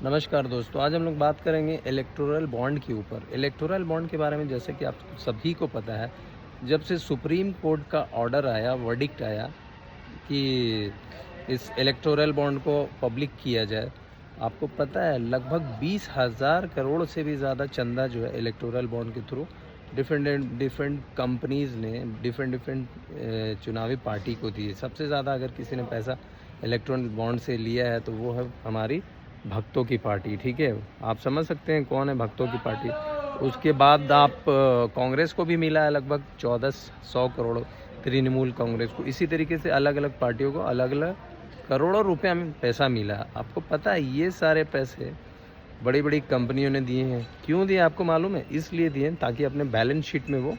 नमस्कार दोस्तों, आज हम लोग बात करेंगे इलेक्टोरल बॉन्ड के ऊपर। इलेक्टोरल बॉन्ड के बारे में जैसे कि आप सभी को पता है, जब से सुप्रीम कोर्ट का ऑर्डर आया, वर्डिक्ट आया कि इस इलेक्टोरल बॉन्ड को पब्लिक किया जाए, आपको पता है लगभग 20,000 करोड़ से भी ज़्यादा चंदा जो है इलेक्टोरल बॉन्ड के थ्रू डिफरेंट कंपनीज़ ने डिफरेंट चुनावी पार्टी को दिए। सबसे ज़्यादा अगर किसी ने पैसा इलेक्ट्रॉनिक बॉन्ड से लिया है तो वो है हमारी भक्तों की पार्टी। ठीक है, आप समझ सकते हैं कौन है भक्तों की पार्टी। उसके बाद आप कांग्रेस को भी मिला है लगभग 1400 करोड़, तृणमूल कांग्रेस को। इसी तरीके से अलग अलग पार्टियों को अलग अलग करोड़ों रुपया में पैसा मिला। आपको पता है ये सारे पैसे बड़ी बड़ी कंपनियों ने दिए हैं। क्यों दिए आपको मालूम है? इसलिए दिए ताकि अपने बैलेंस शीट में वो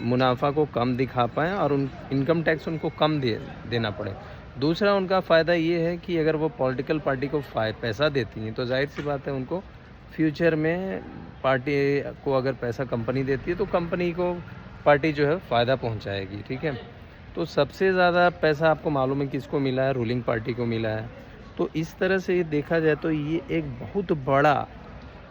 मुनाफा को कम दिखा पाएँ और उन इनकम टैक्स उनको कम देना पड़े। दूसरा उनका फ़ायदा ये है कि अगर वो पॉलिटिकल पार्टी को पैसा देती हैं तो जाहिर सी बात है उनको फ्यूचर में पार्टी को अगर पैसा कंपनी देती है तो कंपनी को पार्टी जो है फ़ायदा पहुंचाएगी। ठीक है, तो सबसे ज़्यादा पैसा आपको मालूम है किसको मिला है? रूलिंग पार्टी को मिला है। तो इस तरह से देखा जाए तो ये एक बहुत बड़ा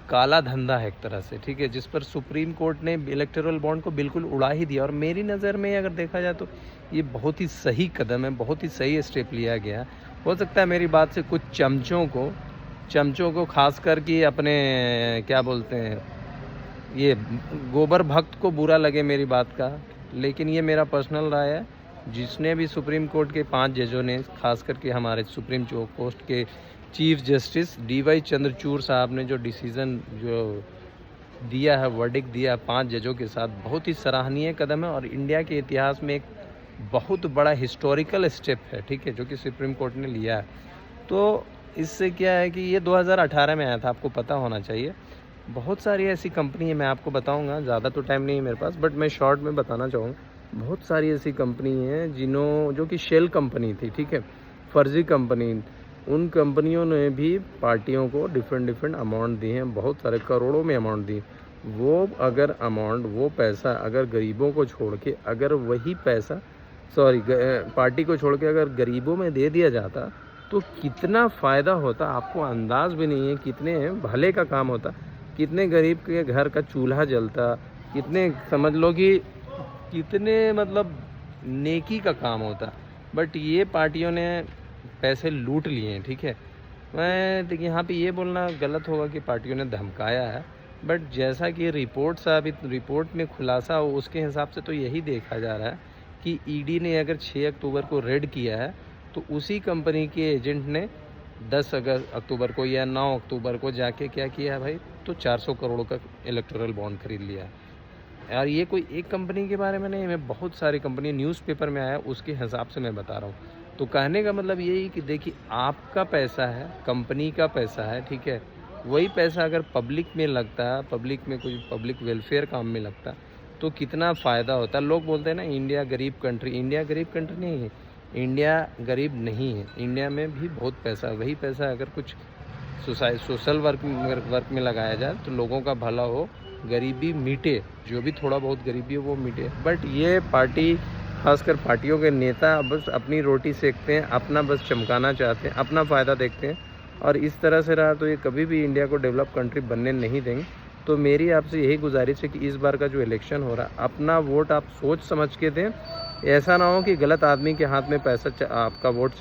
काला धंधा है एक तरह से। ठीक है, जिस पर सुप्रीम कोर्ट ने इलेक्टोरल बॉन्ड को बिल्कुल उड़ा ही दिया। और मेरी नज़र में अगर देखा जाए तो ये बहुत ही सही कदम है, बहुत ही सही स्टेप लिया गया। हो सकता है मेरी बात से कुछ चमचों को खास कर कि अपने क्या बोलते हैं, ये गोबर भक्त को बुरा लगे मेरी बात का, लेकिन ये मेरा पर्सनल राय है। जिसने भी सुप्रीम कोर्ट के 5 जजों ने, खास करके हमारे सुप्रीम कोर्ट के चीफ जस्टिस DY चंद्रचूड़ साहब ने जो डिसीज़न जो दिया है, वर्डिक्ट दिया 5 जजों के साथ, बहुत ही सराहनीय कदम है और इंडिया के इतिहास में एक बहुत बड़ा हिस्टोरिकल स्टेप है। ठीक है, जो कि सुप्रीम कोर्ट ने लिया है। तो इससे क्या है कि ये 2018 में आया था, आपको पता होना चाहिए। बहुत सारी ऐसी कंपनी है, मैं आपको बताऊंगा, ज़्यादा तो टाइम नहीं है मेरे पास, बट मैं शॉर्ट में बताना चाहूँगा। बहुत सारी ऐसी कंपनी हैं जो कि शेल कंपनी थी। ठीक है, फर्जी कंपनी। उन कंपनियों ने भी पार्टियों को डिफरेंट अमाउंट दिए हैं, बहुत सारे करोड़ों में अमाउंट दिए। वो पैसा अगर गरीबों को छोड़ के, अगर वही पैसा पार्टी को छोड़ के अगर गरीबों में दे दिया जाता तो कितना फ़ायदा होता, आपको अंदाज़ भी नहीं है। कितने भले का काम होता, कितने गरीब के घर का चूल्हा जलता, कितने समझ लो कि कितने मतलब नेकी का काम होता। बट ये पार्टियों ने पैसे लूट लिए हैं। ठीक है, मैं देखिए यहाँ पे ये बोलना गलत होगा कि पार्टियों ने धमकाया है, बट जैसा कि रिपोर्ट में खुलासा हो उसके हिसाब से तो यही देखा जा रहा है कि ED ने अगर 6 अक्टूबर को रेड किया है तो उसी कंपनी के एजेंट ने 10 अक्टूबर को या 9 अक्टूबर को जाके क्या किया है भाई, तो 400 करोड़ का इलेक्टोरल बॉन्ड खरीद लिया है। यार ये कोई एक कंपनी के बारे में नहीं, मैं बहुत सारी कंपनी न्यूज़पेपर में आया उसके हिसाब से मैं बता रहा हूँ। तो कहने का मतलब यही कि देखिए, आपका पैसा है, कंपनी का पैसा है। ठीक है, वही पैसा अगर पब्लिक में लगता, पब्लिक में कोई पब्लिक वेलफेयर काम में लगता तो कितना फ़ायदा होता। लोग बोलते हैं ना इंडिया गरीब कंट्री नहीं है। इंडिया गरीब नहीं है, इंडिया में भी बहुत पैसा है। वही पैसा अगर कुछ सोशल वर्क में लगाया जाए तो लोगों का भला हो, गरीबी मिटे, जो भी थोड़ा बहुत गरीबी है वो मिटे। बट ये पार्टी, खासकर पार्टियों के नेता बस अपनी रोटी सेकते हैं, अपना बस चमकाना चाहते हैं, अपना फ़ायदा देखते हैं। और इस तरह से रहा तो ये कभी भी इंडिया को डेवलप कंट्री बनने नहीं देंगे। तो मेरी आपसे यही गुजारिश है कि इस बार का जो इलेक्शन हो रहा है, अपना वोट आप सोच समझ के दें। ऐसा ना हो कि गलत आदमी के हाथ में आपका वोट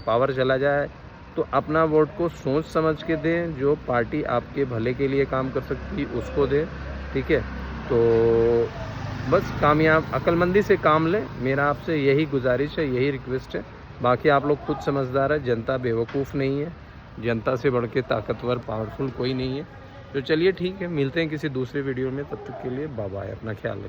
पावर चला जाए। तो अपना वोट को सोच समझ के दें, जो पार्टी आपके भले के लिए काम कर सकती है उसको दें। ठीक है, तो बस कामयाब अक्लमंदी से काम लें, मेरा आपसे यही गुजारिश है, यही रिक्वेस्ट है। बाकी आप लोग खुद समझदार है, जनता बेवकूफ़ नहीं है, जनता से बढ़ के ताकतवर पावरफुल कोई नहीं है। तो चलिए ठीक है, मिलते हैं किसी दूसरे वीडियो में, तब तक के लिए बाय बाय, अपना ख्याल रखें।